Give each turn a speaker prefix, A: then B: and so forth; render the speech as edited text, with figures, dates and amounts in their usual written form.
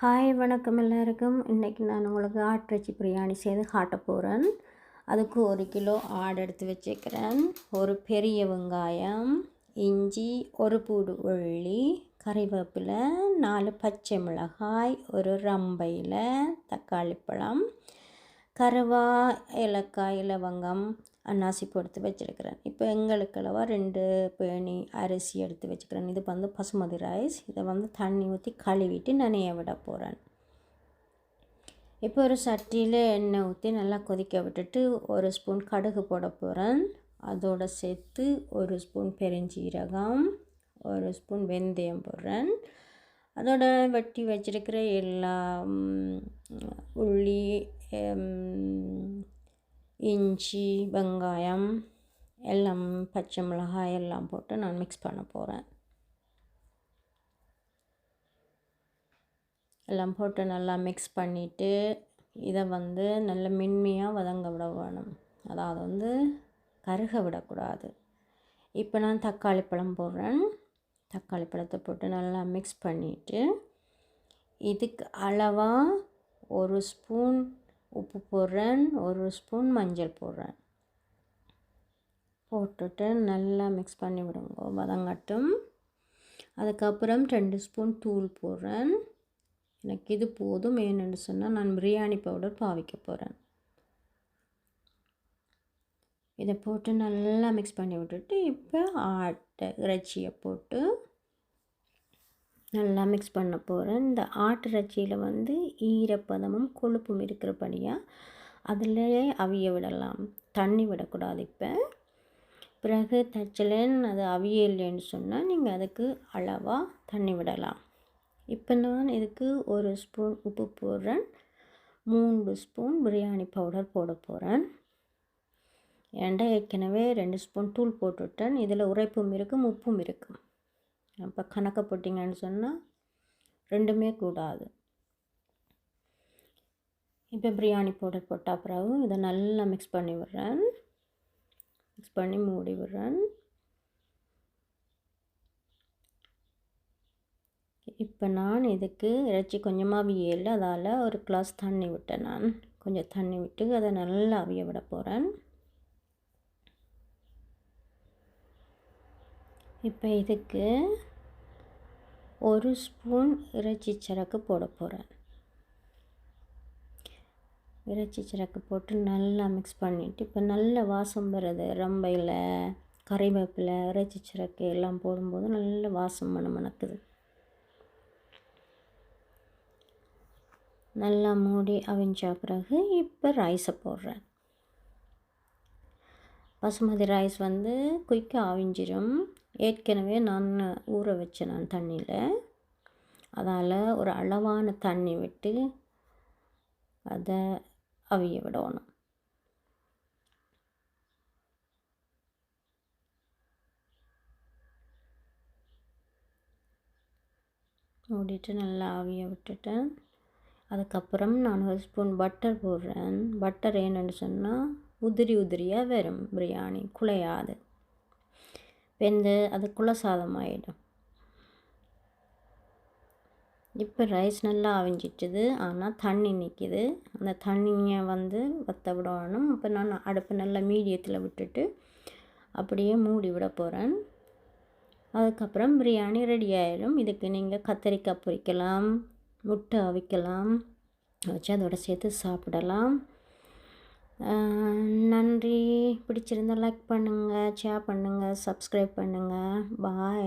A: Hi வணக்கம் எல்லாருக்கும். இன்றைக்கி நான் உங்களுக்கு ஆட்டிறைச்சி பிரியாணி செய்து காட்ட போகிறேன். அதுக்கு 1 கிலோ ஆடு எடுத்து வச்சுக்கிறேன். ஒரு பெரிய வெங்காயம், இஞ்சி, ஒரு பூடு உள்ளி, கறிவேப்பிலை, 4 பச்சை மிளகாய், ஒரு ரம்பையில் தக்காளி பழம், கருவா, ஏலக்காய், லவங்கம், அன்னாசி பொடுத்து வச்சுருக்கிறேன். இப்போ எங்களுக்கு அளவா 2 பேணி அரிசி எடுத்து வச்சுக்கிறேன். இது வந்து பசுமதி ரைஸ். இதை வந்து தண்ணி ஊற்றி கழுவிட்டு நனைய விட போகிறேன். இப்போ ஒரு சட்டியில் எண்ணெய் ஊற்றி நல்லா கொதிக்க விட்டுட்டு 1 ஸ்பூன் கடுகு போட போகிறேன். அதோடு சேர்த்து 1 ஸ்பூன் பெருஞ்சீரகம், 1 ஸ்பூன் வெந்தயம் போடுறேன். அதோட வெட்டி வச்சிருக்கிற எல்லா உள்ளி, இஞ்சி, வெங்காயம் எல்லாம், பச்சை மிளகாய் எல்லாம் போட்டு நான் மிக்ஸ் பண்ண போகிறேன். எல்லாம் போட்டு நல்லா மிக்ஸ் பண்ணிவிட்டு இதை வந்து நல்ல மென்மையாக வதங்க விட வேணும். அதாவது வந்து கருக விடக்கூடாது. இப்போ நான் தக்காளி பழம் போடுறேன். தக்காளி பழத்தை போட்டு நல்லா மிக்ஸ் பண்ணிவிட்டு இதுக்கு அளவாக 1 ஸ்பூன் உப்பு போடுறேன், 1 ஸ்பூன் மஞ்சள் போடுறேன். போட்டுட்டு நல்லா மிக்ஸ் பண்ணி விடுங்க, வதங்கட்டும். அதுக்கப்புறம் 2 ஸ்பூன் தூள் போடுறேன். எனக்கு இது போதும். ஏன்னு சொன்னால் நான் பிரியாணி பவுடர் பாவிக்க போகிறேன். இதை போட்டு நல்லா மிக்ஸ் பண்ணி விட்டுட்டு இப்போ இறைச்சியை போட்டு நல்லா மிக்ஸ் பண்ண போகிறேன். இந்த ஆட்டு இறைச்சியில் வந்து ஈரப்பதமும் கொழுப்பும் இருக்கிறபடியாக அதிலே அவிய விடலாம், தண்ணி விடக்கூடாது. இப்போ பிறகு தச்சலேன்னு அது அவியலைன்னு சொன்னால் நீங்கள் அதுக்கு அளவாக தண்ணி விடலாம். இப்போ நான் இதுக்கு 1 ஸ்பூன் உப்பு போடுறேன், 3 ஸ்பூன் பிரியாணி பவுடர் போட போகிறேன். ஏன்டா ஏற்கனவே 2 ஸ்பூன் தூள் போட்டுவிட்டேன். இதில் உரைப்பும் இருக்கும், உப்பும் இருக்கும். அப்போ கணக்கை போட்டிங்கன்னு சொன்னால் 2மே கூடாது. இப்போ பிரியாணி பவுடர் போட்ட பிறகு இதை நல்லா மிக்ஸ் பண்ணி விடுறேன். மிக்ஸ் பண்ணி மூடி விடுறேன். இப்போ நான் இதுக்கு இறைச்சி கொஞ்சமாக அவியல, அதால் 1 கிளாஸ் தண்ணி விட்டேன். நான் கொஞ்சம் தண்ணி விட்டு அதை நல்லா அவிய விட போகிறேன். இப்போ இதுக்கு 1 ஸ்பூன் இறைச்சி சரக்கு போட போகிறேன். இறைச்சி சரக்கு போட்டு நல்லா மிக்ஸ் பண்ணிவிட்டு இப்போ நல்ல வாசம் வருது. ரம்பையில், கறிவேப்பிலை, இறைச்சி சரக்கு எல்லாம் போடும்போது நல்ல வாசம் மணக்குது. நல்லா மூடி அவிஞ்ச பிறகு இப்போ ரைஸை போடுறேன். பசுமதி ரைஸ் வந்து குயிக்காக அவிஞ்சிடும். ஏற்கனவே நான் ஊற வச்சேன் நான் தண்ணியில். அதால் ஒரு அளவான தண்ணி விட்டு அதை அவிய விடணும். மூடிட்டு நல்லா அவிய விட்டுட்டேன். அதுக்கப்புறம் நான் 1 ஸ்பூன் பட்டர் போடுறேன். பட்டர் ஏன்னு சொன்னால் உதிரியாக வரும், பிரியாணி குழையாது, வெந்து அது குலசாதம் ஆகிடும். இப்போ ரைஸ் நல்லா அவிஞ்சிட்டுது, ஆனால் தண்ணி நிற்கிது. அந்த தண்ணியை வந்து வற்ற விடணும். இப்போ நான் அடுப்பு நல்லா மீடியத்தில் விட்டுட்டு அப்படியே மூடி விட போகிறேன். அதுக்கப்புறம் பிரியாணி ரெடி ஆகிடும். இதுக்கு நீங்கள் கத்திரிக்காய் பொரிக்கலாம், முட்டை அவிக்கலாம், வச்சு அதோட சேர்த்து சாப்பிடலாம். நன்றி. பிடிச்சிருந்தால் லைக் பண்ணுங்கள், ஷேர் பண்ணுங்கள், சப்ஸ்கிரைப் பண்ணுங்கள். பாய்.